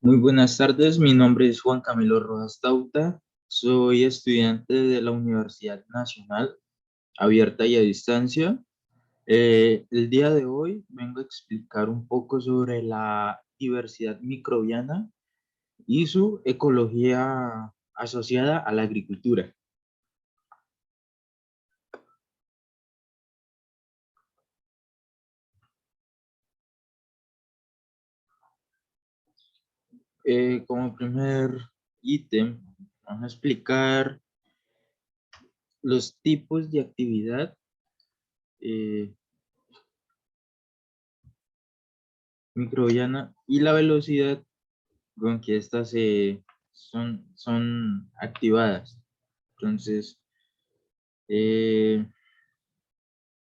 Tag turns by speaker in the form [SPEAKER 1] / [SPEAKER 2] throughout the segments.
[SPEAKER 1] Muy buenas tardes, mi nombre es Juan Camilo Rojas Tauta, soy estudiante de la Universidad Nacional Abierta y a Distancia. El día de hoy vengo a explicar un poco sobre la diversidad microbiana y su ecología asociada a la agricultura. Como primer ítem, vamos a explicar los tipos de actividad eh, microbiana y la velocidad con que estas son activadas. Entonces, eh,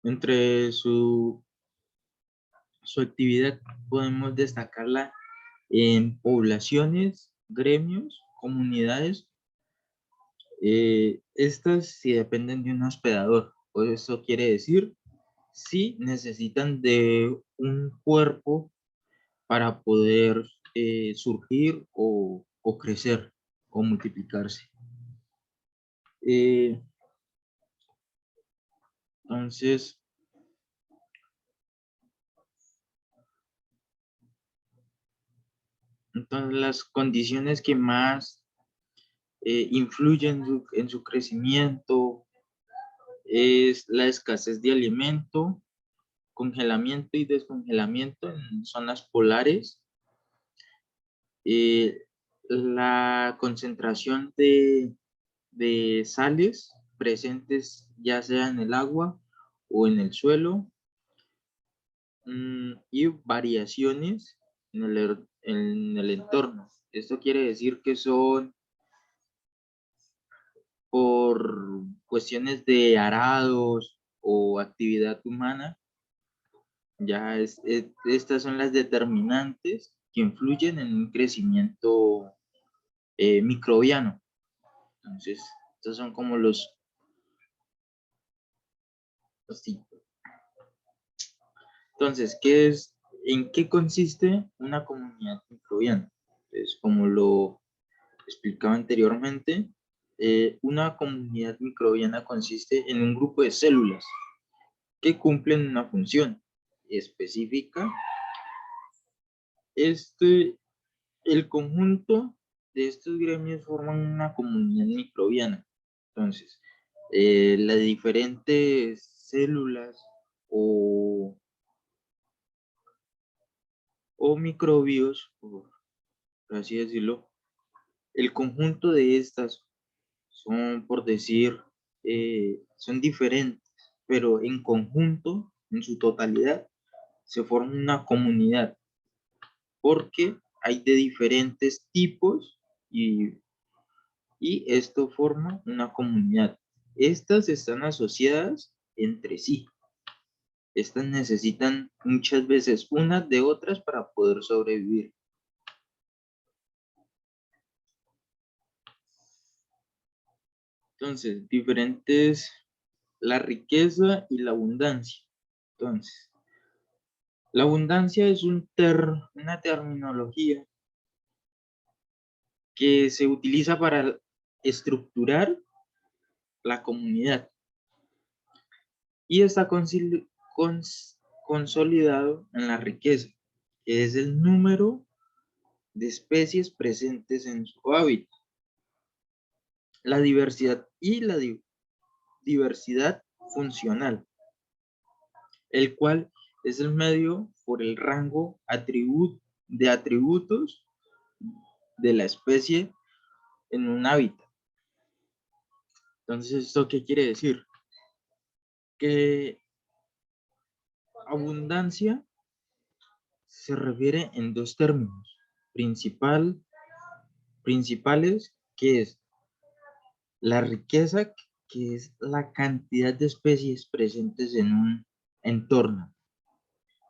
[SPEAKER 1] entre su actividad podemos destacarla en poblaciones, gremios, comunidades. Estas sí dependen de un hospedador. Pues eso quiere decir si necesitan de un cuerpo para poder surgir o crecer o multiplicarse. Eh, entonces, las condiciones que más influyen en su crecimiento es la escasez de alimento, congelamiento y descongelamiento en zonas polares, eh, la concentración de sales presentes ya sea en el agua o en el suelo, y variaciones en el entorno. Esto quiere decir que son por cuestiones de arados o actividad humana. Estas son las determinantes que influyen en un crecimiento microbiano. Entonces, estos son como los tipos. Entonces, ¿en qué consiste una comunidad microbiana? Entonces, como lo explicaba anteriormente, una comunidad microbiana consiste en un grupo de células que cumplen una función específica. Este, el conjunto de estos gremios forman una comunidad microbiana. Entonces, las diferentes células o, o microbios, por así decirlo, el conjunto de estas son, por decir, son diferentes, pero en conjunto, en su totalidad, se forma una comunidad, porque hay de diferentes tipos y esto forma una comunidad. Estas están asociadas entre sí. Estas necesitan muchas veces unas de otras para poder sobrevivir. Entonces, la riqueza y la abundancia. Entonces, la abundancia es una terminología que se utiliza para estructurar la comunidad y está consolidado en la riqueza, que es el número de especies presentes en su hábitat, la diversidad y la diversidad funcional, el cual es el medio por el rango de atributos de la especie en un hábitat. Entonces, ¿esto qué quiere decir? Que abundancia se refiere en dos términos principales, que es la riqueza, que es la cantidad de especies presentes en un entorno,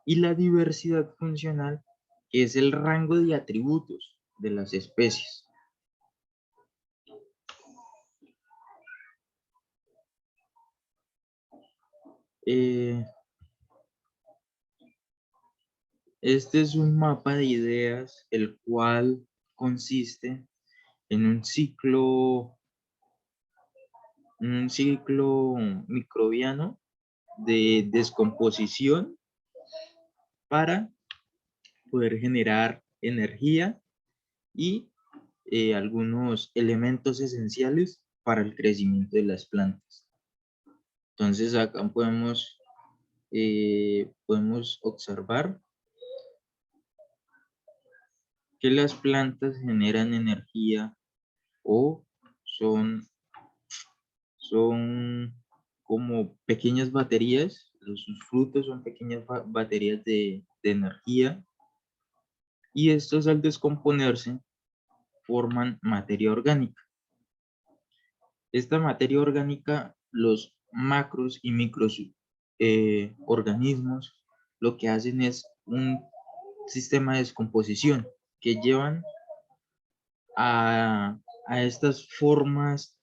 [SPEAKER 1] y la diversidad funcional, que es el rango de atributos de las especies. Eh, este es un mapa de ideas, el cual consiste en un ciclo microbiano de descomposición para poder generar energía y algunos elementos esenciales para el crecimiento de las plantas. Entonces acá podemos observar que las plantas generan energía o son como pequeñas baterías, sus frutos son pequeñas baterías de energía, y estos al descomponerse forman materia orgánica. Esta materia orgánica, los macros y micros organismos, lo que hacen es un sistema de descomposición que llevan a estas formas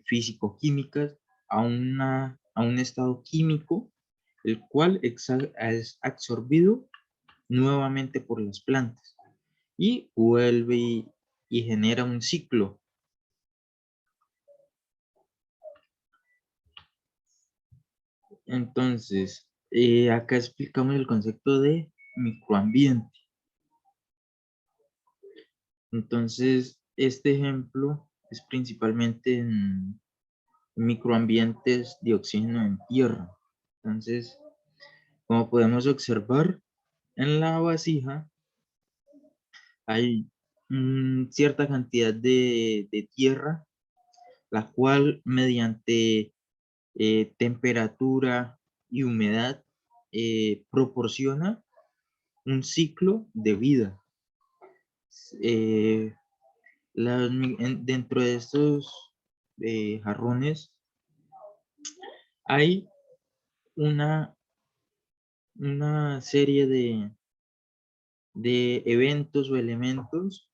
[SPEAKER 1] físico-químicas a un estado químico, el cual es absorbido nuevamente por las plantas y vuelve y genera un ciclo. Entonces, acá explicamos el concepto de microambiente. Entonces, este ejemplo es principalmente en microambientes de oxígeno en tierra. Entonces, como podemos observar, en la vasija hay cierta cantidad de tierra, la cual mediante temperatura y humedad proporciona un ciclo de vida. Eh, Dentro de estos jarrones hay una serie de eventos o elementos,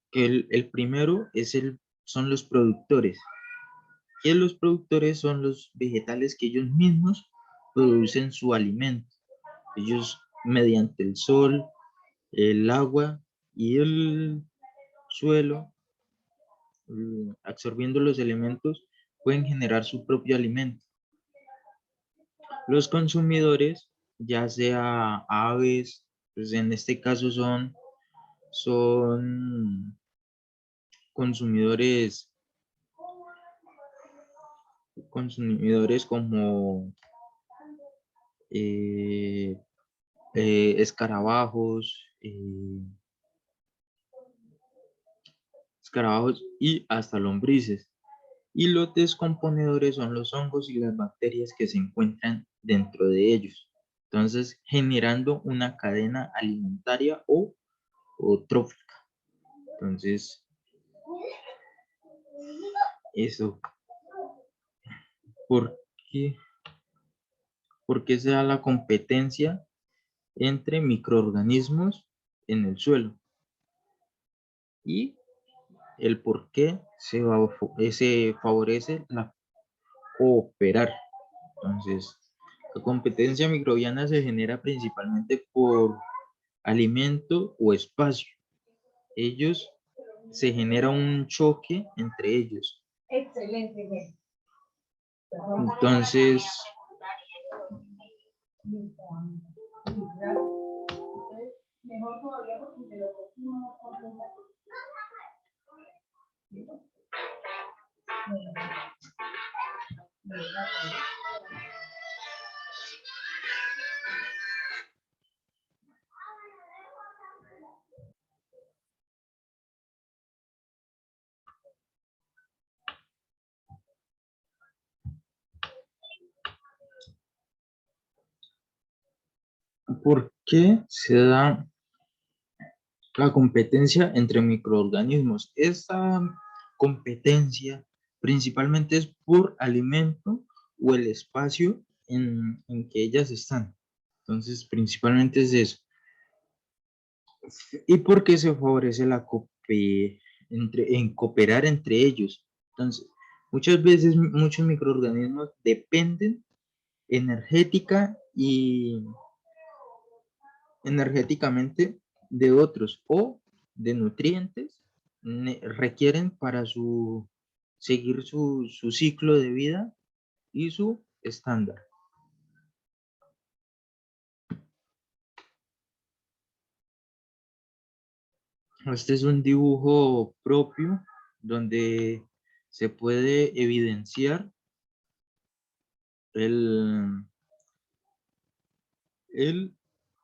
[SPEAKER 1] que el primero son los productores. Y los productores son los vegetales que ellos mismos producen su alimento. Ellos, mediante el sol, el agua y el suelo, absorbiendo los elementos, pueden generar su propio alimento. Los consumidores, ya sea aves, pues en este caso son consumidores como eh, escarabajos y hasta lombrices. Y los descomponedores son los hongos y las bacterias que se encuentran dentro de ellos. Entonces, generando una cadena alimentaria o trófica. Entonces, eso. ¿Por qué? ¿Por qué se da la competencia entre microorganismos en el suelo? Y el por qué se favorece la cooperar. Entonces, la competencia microbiana se genera principalmente por alimento o espacio. Ellos se genera un choque entre ellos. Excelente. Entonces, mejor todavía porque se lo cocino. ¿Por qué se da la competencia entre microorganismos? Esta competencia principalmente es por alimento o el espacio en que ellas están. Entonces, principalmente es eso. ¿Y por qué se favorece en cooperar entre ellos? Entonces, muchas veces muchos microorganismos dependen energéticamente de otros, o de nutrientes requieren para seguir su ciclo de vida y su estándar. Este es un dibujo propio donde se puede evidenciar el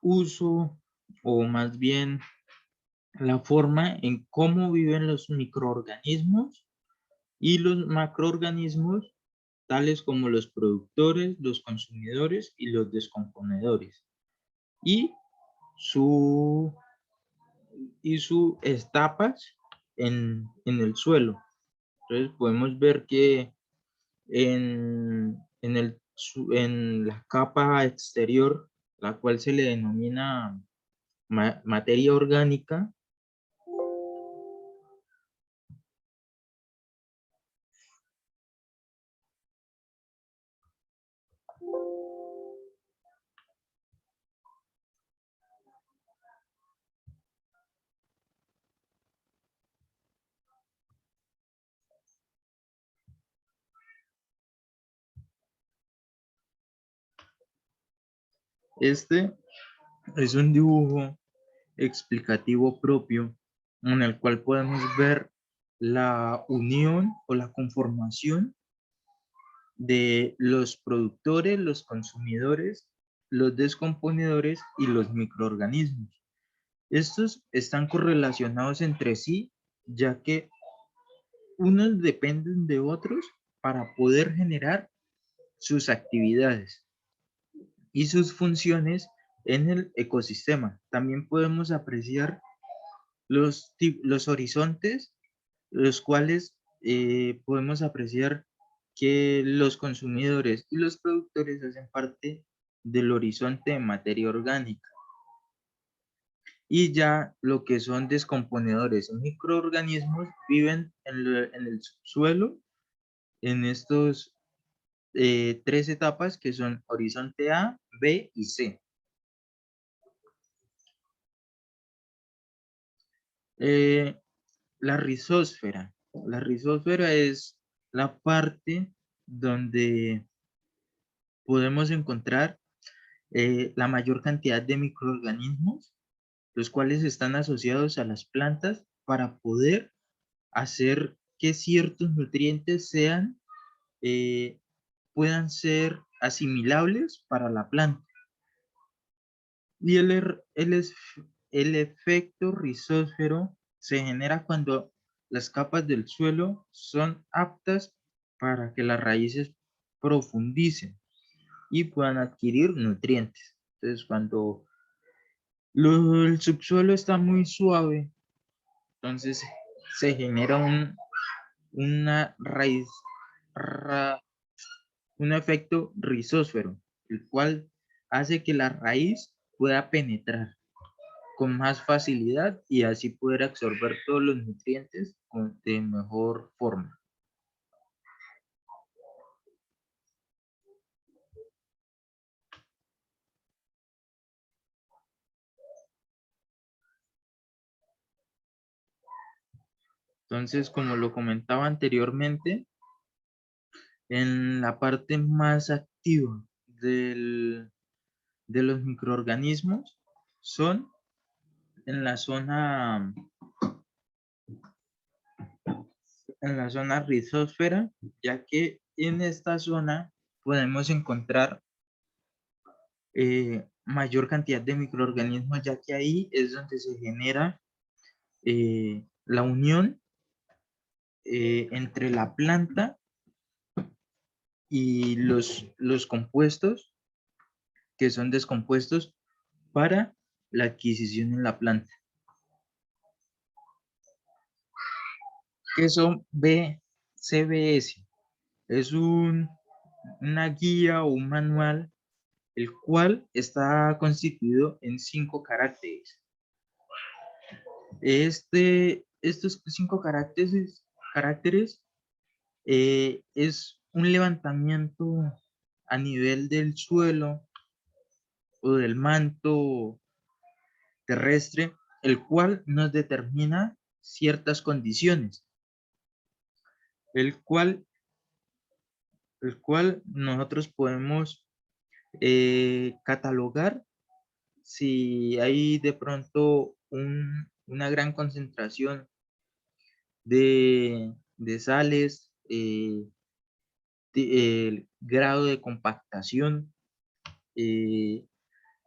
[SPEAKER 1] uso, o más bien la forma en cómo viven los microorganismos y los macroorganismos, tales como los productores, los consumidores y los descomponedores, y su sus etapas en el suelo. Entonces podemos ver que en la capa exterior, la cual se le denomina materia orgánica, este es un dibujo explicativo propio en el cual podemos ver la unión o la conformación de los productores, los consumidores, los descomponedores y los microorganismos. Estos están correlacionados entre sí, ya que unos dependen de otros para poder generar sus actividades y sus funciones en el ecosistema. También podemos apreciar los horizontes, los cuales podemos apreciar que los consumidores y los productores hacen parte del horizonte de materia orgánica. Y ya lo que son descomponedores y microorganismos viven en el subsuelo en estos tres etapas que son horizonte A, B y C. La rizósfera. La rizósfera es la parte donde podemos encontrar la mayor cantidad de microorganismos, los cuales están asociados a las plantas para poder hacer que ciertos nutrientes puedan ser asimilables para la planta. Y el efecto rizósfero se genera cuando las capas del suelo son aptas para que las raíces profundicen y puedan adquirir nutrientes. Entonces, cuando el subsuelo está muy suave, entonces se genera una raíz, un efecto rizósfero, el cual hace que la raíz pueda penetrar con más facilidad y así poder absorber todos los nutrientes de mejor forma. Entonces, como lo comentaba anteriormente, en la parte más activa de los microorganismos son en la zona rizósfera, ya que en esta zona podemos encontrar mayor cantidad de microorganismos, ya que ahí es donde se genera la unión entre la planta y los compuestos que son descompuestos para la adquisición en la planta. ¿Qué son CBS? Es una guía o un manual, el cual está constituido en 5 caracteres. Estos 5 caracteres es un levantamiento a nivel del suelo o del manto terrestre el cual nos determina ciertas condiciones, el cual nosotros podemos catalogar si hay de pronto una gran concentración de sales, el grado de compactación, eh,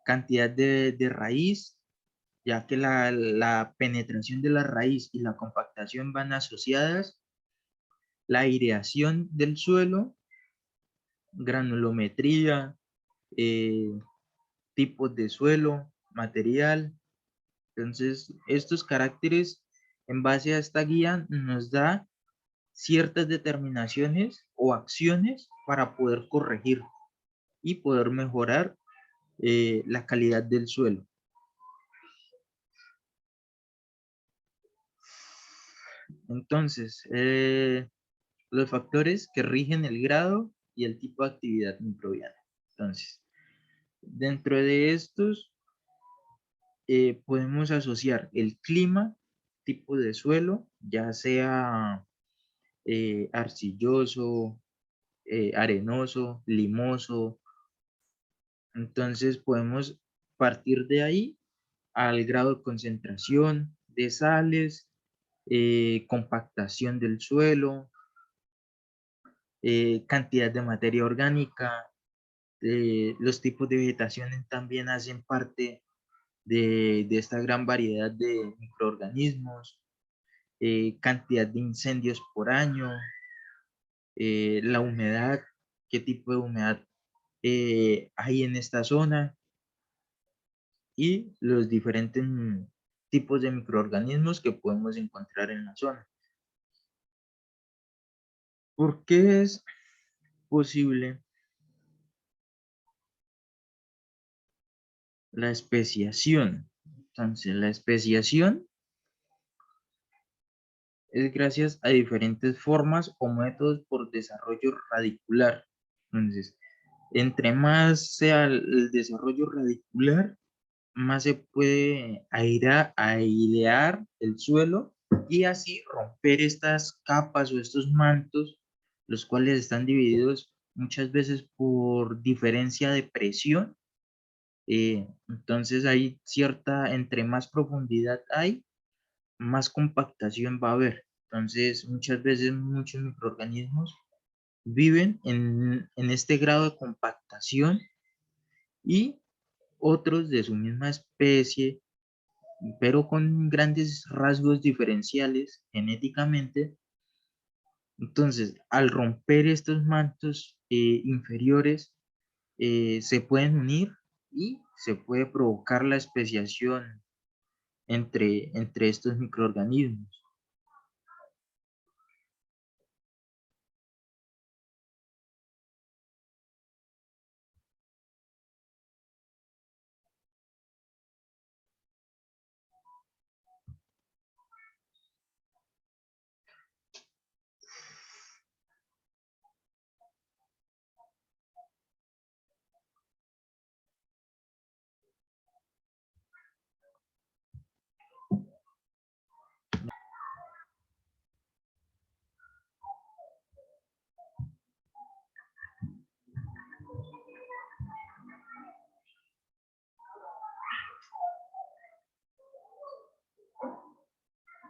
[SPEAKER 1] cantidad de raíz, ya que la penetración de la raíz y la compactación van asociadas, la aireación del suelo, granulometría, eh, tipos de suelo, material. Entonces, estos caracteres, en base a esta guía, nos da ciertas determinaciones o acciones para poder corregir y poder mejorar la calidad del suelo. Entonces, los factores que rigen el grado y el tipo de actividad microbiana. Entonces, dentro de estos podemos asociar el clima, tipo de suelo, ya sea arcilloso, arenoso, limoso. Entonces podemos partir de ahí al grado de concentración de sales, compactación del suelo, cantidad de materia orgánica. Los tipos de vegetación también hacen parte de esta gran variedad de microorganismos, cantidad de incendios por año, la humedad, qué tipo de humedad hay en esta zona y los diferentes tipos de microorganismos que podemos encontrar en la zona. ¿Por qué es posible la especiación? Entonces, la especiación es gracias a diferentes formas o métodos por desarrollo radicular. Entonces, entre más sea el desarrollo radicular, más se puede airear el suelo y así romper estas capas o estos mantos, los cuales están divididos muchas veces por diferencia de presión. Entonces hay cierta, entre más profundidad hay, más compactación va a haber. Entonces muchas veces muchos microorganismos viven en este grado de compactación y otros de su misma especie, pero con grandes rasgos diferenciales genéticamente. Entonces, al romper estos mantos inferiores, se pueden unir y se puede provocar la especiación entre estos microorganismos.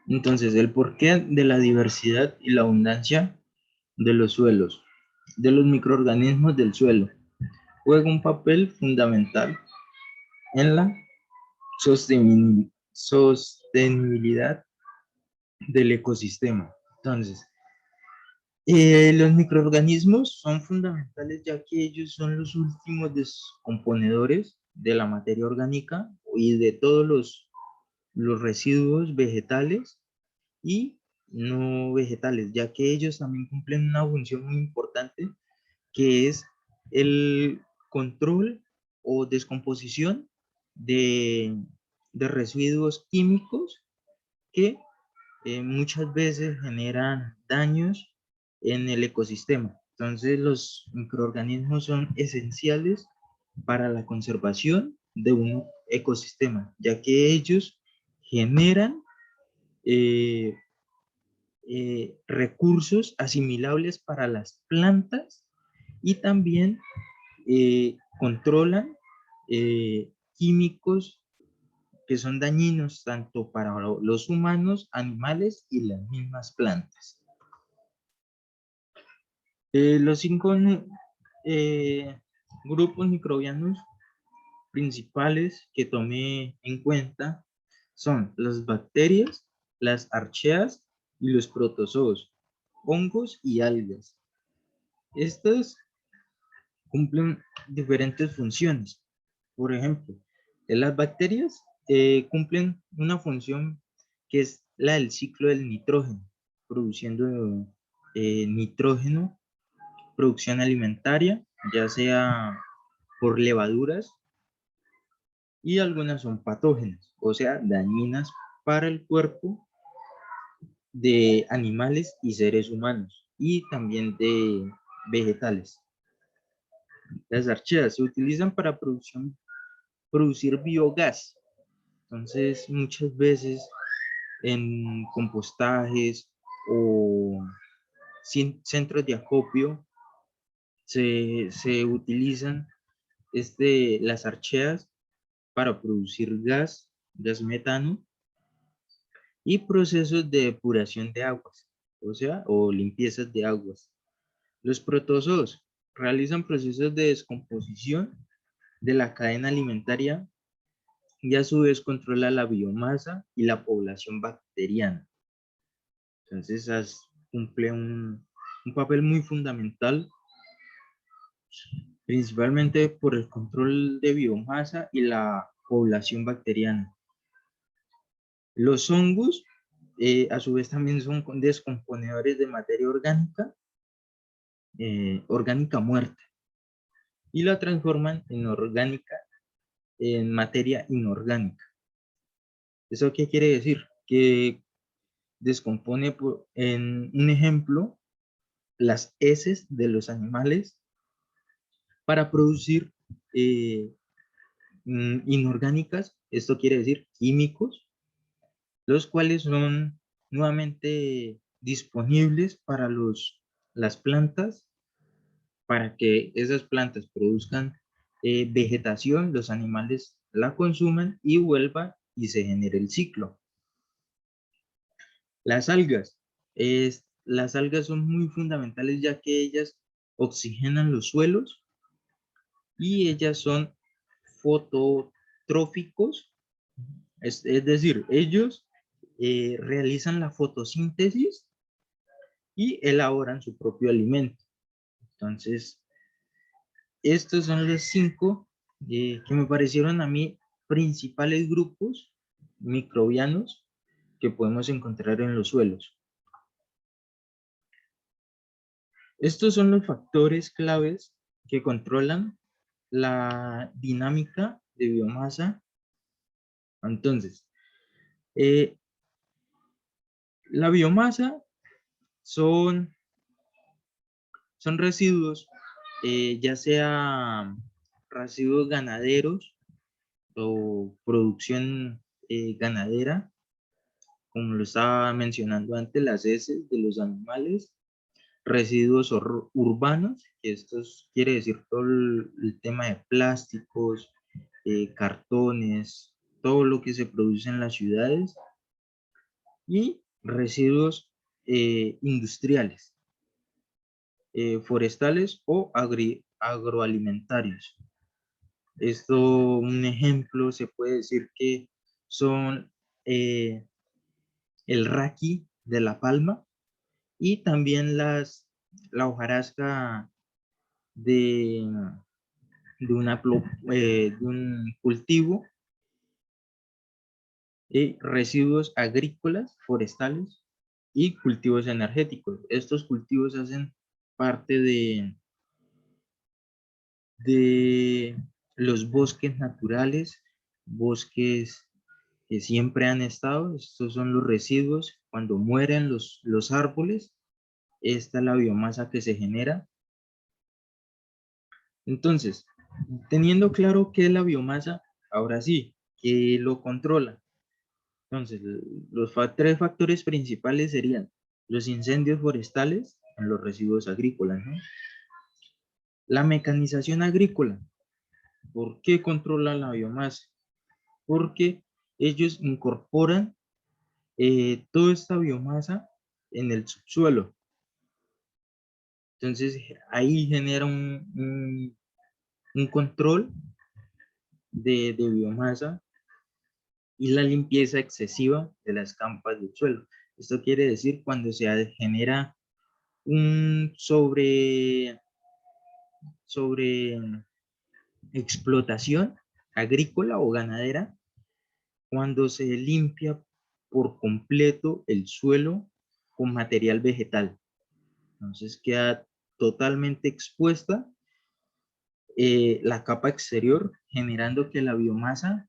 [SPEAKER 1] Entonces, el porqué de la diversidad y la abundancia de los suelos, de los microorganismos del suelo, juega un papel fundamental en la sostenibilidad del ecosistema. Entonces, los microorganismos son fundamentales ya que ellos son los últimos descomponedores de la materia orgánica y de todos los residuos vegetales y no vegetales, ya que ellos también cumplen una función muy importante que es el control o descomposición de, de residuos químicos que muchas veces generan daños en el ecosistema. Entonces los microorganismos son esenciales para la conservación de un ecosistema, ya que ellos generan recursos asimilables para las plantas y también controlan químicos que son dañinos tanto para los humanos, animales y las mismas plantas. Los 5 grupos microbianos principales que tomé en cuenta son las bacterias, las archeas y los protozoos, hongos y algas. Estas cumplen diferentes funciones. Por ejemplo, las bacterias cumplen una función que es la del ciclo del nitrógeno, produciendo nitrógeno, producción alimentaria, ya sea por levaduras, y algunas son patógenas, o sea, dañinas para el cuerpo de animales y seres humanos, y también de vegetales. Las archeas se utilizan para producir biogás. Entonces, muchas veces en compostajes o centros de acopio se utilizan las archeas para producir gas metano y procesos de depuración de aguas, o limpiezas de aguas. Los protozoos realizan procesos de descomposición de la cadena alimentaria y a su vez controla la biomasa y la población bacteriana. Entonces cumple un papel muy fundamental, principalmente por el control de biomasa y la población bacteriana. Los hongos, a su vez, también son descomponedores de materia orgánica muerta, y la transforman en materia inorgánica. ¿Eso qué quiere decir? Que descompone, en un ejemplo, las heces de los animales para producir inorgánicas, esto quiere decir químicos, los cuales son nuevamente disponibles para las plantas, para que esas plantas produzcan vegetación, los animales la consuman y vuelva y se genere el ciclo. Las algas. Las algas son muy fundamentales ya que ellas oxigenan los suelos y ellas son fototróficos, es decir, ellos realizan la fotosíntesis y elaboran su propio alimento. Entonces, estos son los 5 que me parecieron a mí principales grupos microbianos que podemos encontrar en los suelos. Estos son los factores claves que controlan la dinámica de biomasa. Entonces, la biomasa son residuos, ya sea residuos ganaderos o producción ganadera, como lo estaba mencionando antes, las heces de los animales, residuos urbanos, que esto quiere decir todo el tema de plásticos, cartones, todo lo que se produce en las ciudades, y residuos industriales, forestales o agroalimentarios. Esto, un ejemplo, se puede decir que son el raqui de la palma y también la hojarasca de, de un cultivo, residuos agrícolas, forestales y cultivos energéticos. Estos cultivos hacen parte de los bosques naturales, bosques que siempre han estado. Estos son los residuos. Cuando mueren los árboles, esta es la biomasa que se genera. Entonces, teniendo claro qué es la biomasa, ahora sí, ¿qué lo controla? Entonces, los tres factores principales serían los incendios forestales en los residuos agrícolas, ¿no? La mecanización agrícola. ¿Por qué controla la biomasa? Porque ellos incorporan toda esta biomasa en el subsuelo. Entonces, ahí genera un control de biomasa y la limpieza excesiva de las campas del suelo. Esto quiere decir cuando se genera un sobre explotación agrícola o ganadera, cuando se limpia por completo el suelo con material vegetal. Entonces queda totalmente expuesta la capa exterior, generando que la biomasa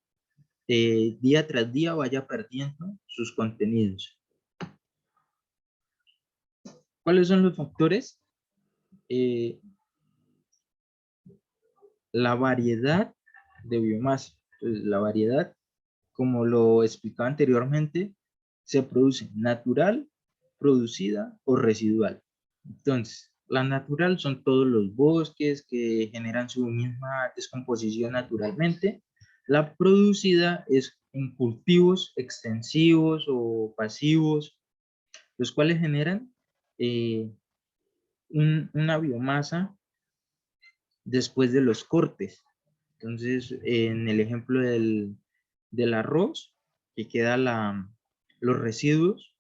[SPEAKER 1] día tras día vaya perdiendo sus contenidos. ¿Cuáles son los factores? La variedad de biomasa. Entonces, la variedad, como lo explicaba anteriormente, se produce natural, producida o residual. Entonces, la natural son todos los bosques que generan su misma descomposición naturalmente. La producida es en cultivos extensivos o pasivos, los cuales generan una biomasa después de los cortes. Entonces, en el ejemplo del arroz, que queda los residuos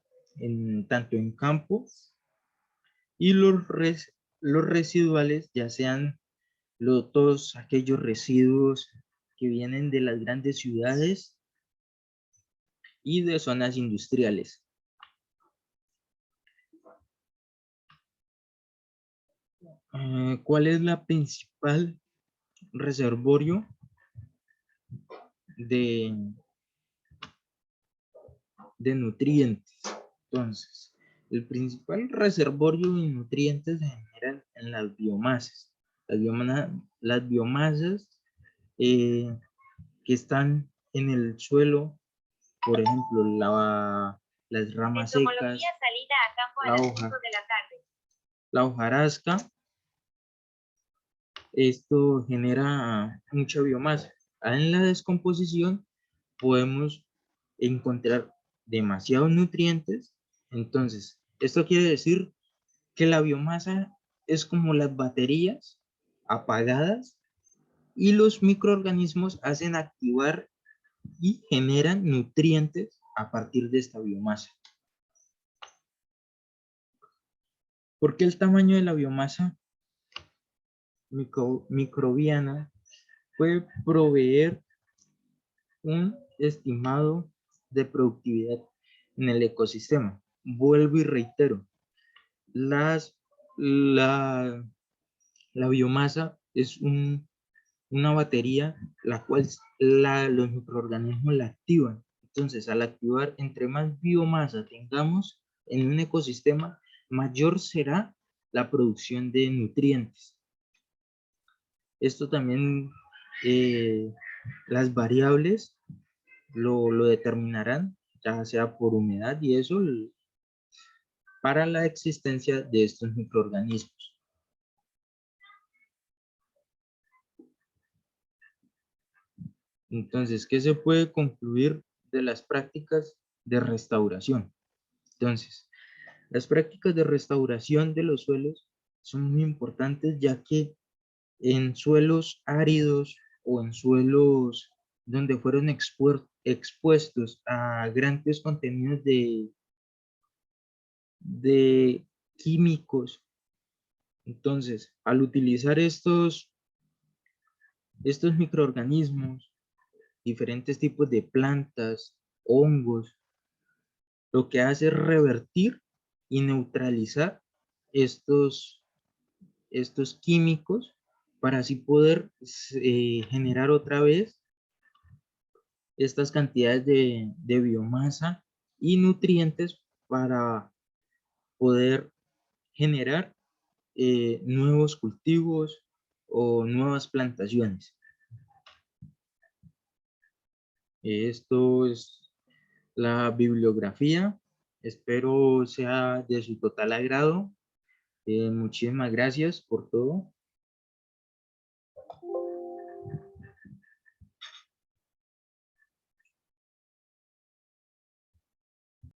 [SPEAKER 1] tanto en campo y los residuales, ya sean todos aquellos residuos que vienen de las grandes ciudades y de zonas industriales. ¿Cuál es la principal reservorio de nutrientes? Entonces, el principal reservorio de nutrientes se generan en las biomasas. Las biomasas que están en el suelo, por ejemplo, las ramas secas, la hojarasca, esto genera mucha biomasa. En la descomposición podemos encontrar demasiados nutrientes. Entonces, esto quiere decir que la biomasa es como las baterías apagadas y los microorganismos hacen activar y generan nutrientes a partir de esta biomasa. ¿Por qué el tamaño de la biomasa microbiana puede proveer un estimado de productividad en el ecosistema? Vuelvo y reitero, la, la biomasa es una batería la cual los microorganismos la activan. Entonces, al activar, entre más biomasa tengamos en un ecosistema, mayor será la producción de nutrientes. Esto también, las variables lo determinarán, ya sea por humedad y eso, para la existencia de estos microorganismos. Entonces, ¿qué se puede concluir de las prácticas de restauración? Entonces, las prácticas de restauración de los suelos son muy importantes, ya que en suelos áridos o en suelos donde fueron expuestos a grandes contenidos de químicos, entonces, al utilizar estos microorganismos, diferentes tipos de plantas, hongos, lo que hace es revertir y neutralizar estos químicos para así poder generar otra vez estas cantidades de biomasa y nutrientes para poder generar nuevos cultivos o nuevas plantaciones. Esto es la bibliografía. Espero sea de su total agrado. Muchísimas gracias por todo.